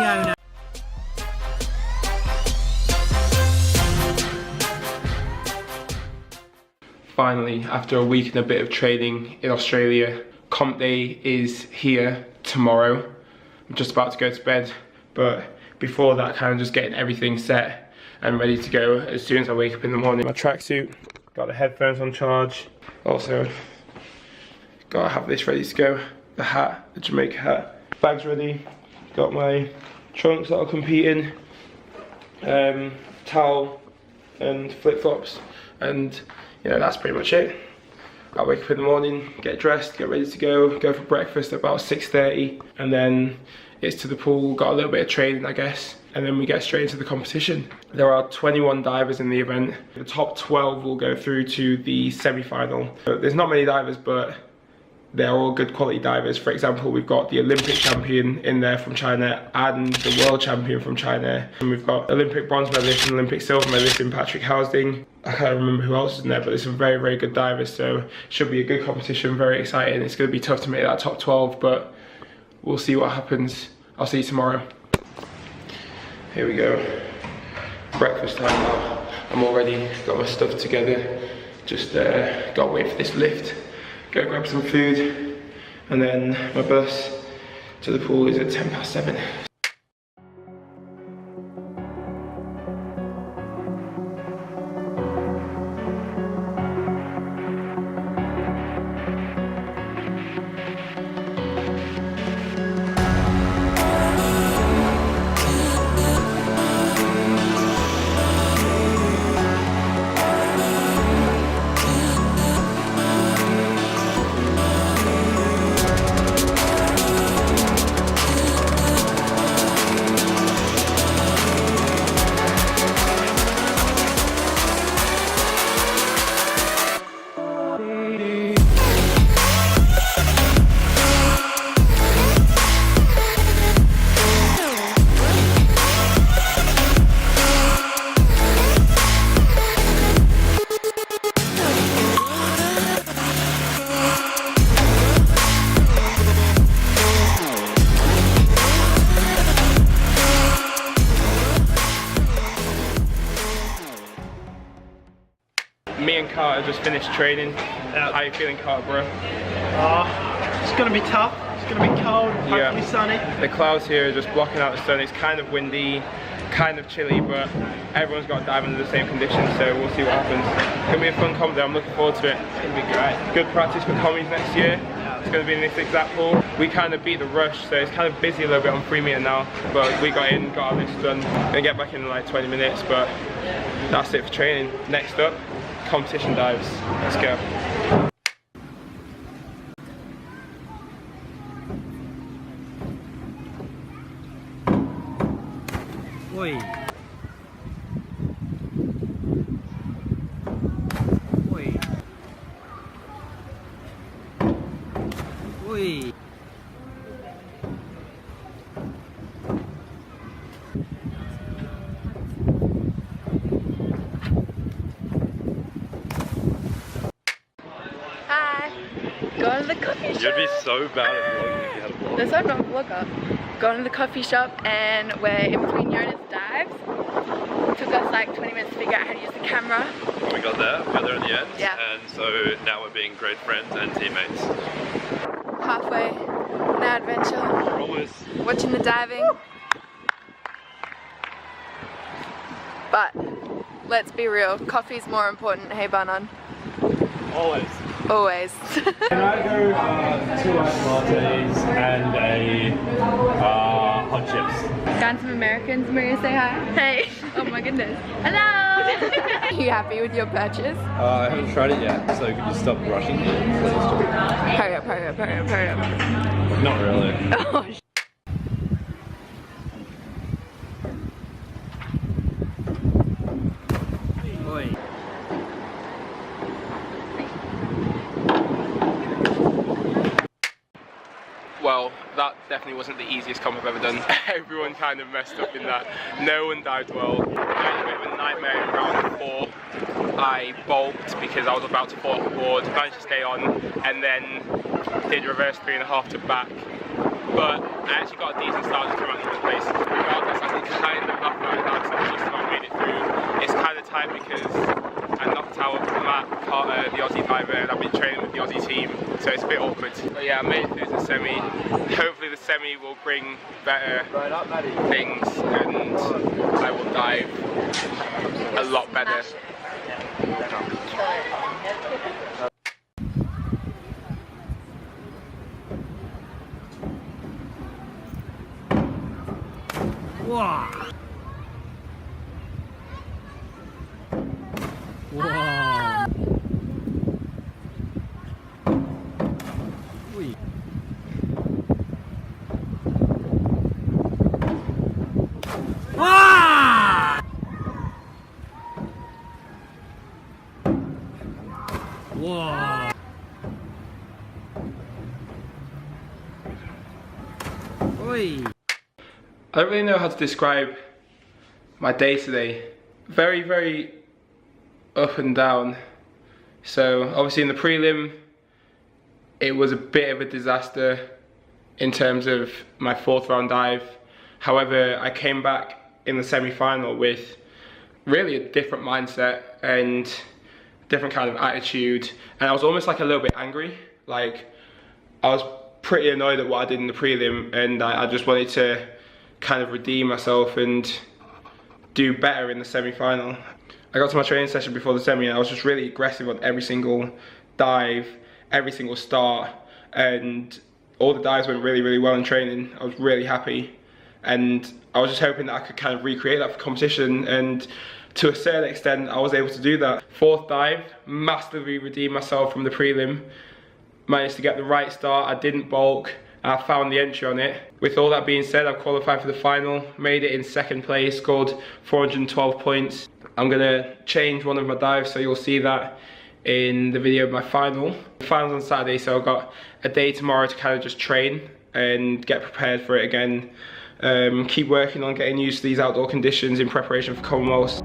Yona. Finally, after a week and a bit of training in Australia, comp day is here tomorrow. I'm just about to go to bed, but before that, kind of just getting everything set and ready to go as soon as I wake up in the morning. My tracksuit, got the headphones on charge. Also, gotta have this ready to go. The hat, the Jamaican hat. Bag's ready. Got my trunks that I'll compete in. Towel and flip-flops. And yeah, that's pretty much it. I'll wake up in the morning, get dressed, get ready to go for breakfast at about 6:30, and then it's to the pool, got a little bit of training I guess, and then we get straight into the competition. There are 21 divers in the event. The top 12 will go through to the semi-final. There's not many divers, but they're all good quality divers. For example, we've got the Olympic champion in there from China and the world champion from China. And we've got Olympic bronze medalist and Olympic silver medalist in Patrick Housing. I can't remember who else is in there, but there's some very, very good divers, so it should be a good competition, very exciting. It's going to be tough to make that top 12, but we'll see what happens. I'll see you tomorrow. Here we go. Breakfast time now. I'm all ready, got my stuff together. Just gotta wait for this lift. Go grab some food, and then my bus to the pool is at 7:10. Me and Carter just finished training. How are you feeling, Carter, bro? It's gonna be tough. It's gonna be cold, hopefully sunny. The clouds here are just blocking out the sun. It's kind of windy, kind of chilly, but everyone's got to dive under the same conditions, so we'll see what happens. It's gonna be a fun comp day. I'm looking forward to it. It's gonna be great. Good practice for commies next year. It's gonna be in this exact pool. We kind of beat the rush, so it's kind of busy a little bit on 3 meter now, but we got in, got our lifts done. Gonna get back in like 20 minutes, but that's it for training. Next up, competition dives. Let's go. Oi. Oi. Oi. Hi. Going to the coffee shop. You'd be so bad at vlogging if you had a vlog. That's why I'm not a vlogger. Going to the coffee shop and we're in between Yona's dives. It took us like 20 minutes to figure out how to use the camera. We got there in the end. Yeah. And so now we're being great friends and teammates. Halfway in our adventure. We're almost. Watching the diving. But let's be real, coffee's more important, hey Banan? Always. Always. Can I go 2 iced lattes and a hot chips? Got some Americans, Maria, say hi. Hey. Oh my goodness. Hello. Are you happy with your purchase? I haven't tried it yet, so could you stop rushing me, please? Hurry up, hurry up, hurry up, hurry up. Not really. Oh, Oi. Well, that definitely wasn't the easiest comp I've ever done. Everyone kind of messed up in that. No one dived well. I had a bit of a nightmare in round 4. I balked because I was about to fall off the board, managed to stay on, and then did reverse 3.5 to back. But I actually got a decent start, just came out in the place. kind of off right now because I've just about made it through. It's kind of tight because I knocked out Matt Carter, the Aussie diver, and I've been training with the Aussie team, so it's a bit awkward. But yeah, I made it through the semi. Hopefully the semi will bring better things and I will dive a lot better. Wow. Wow. Ui. Wow. Wow. Oi. I don't really know how to describe my day today. Very, very up and down. So obviously in the prelim, it was a bit of a disaster in terms of my 4th round dive. However, I came back in the semi-final with really a different mindset and different kind of attitude. And I was almost like a little bit angry. Like, I was pretty annoyed at what I did in the prelim, and I just wanted to kind of redeem myself and do better in the semi-final. I got to my training session before the semi and I was just really aggressive on every single dive, every single start, and all the dives went really, really well in training. I was really happy, and I was just hoping that I could kind of recreate that for competition, and to a certain extent I was able to do that. 4th dive, massively redeemed myself from the prelim, managed to get the right start, I didn't balk, I found the entry on it. With all that being said, I've qualified for the final, made it in 2nd place, scored 412 points. I'm gonna change one of my dives, so you'll see that in the video of my final. The final's on Saturday, so I've got a day tomorrow to kind of just train and get prepared for it again. Keep working on getting used to these outdoor conditions in preparation for Commonwealths.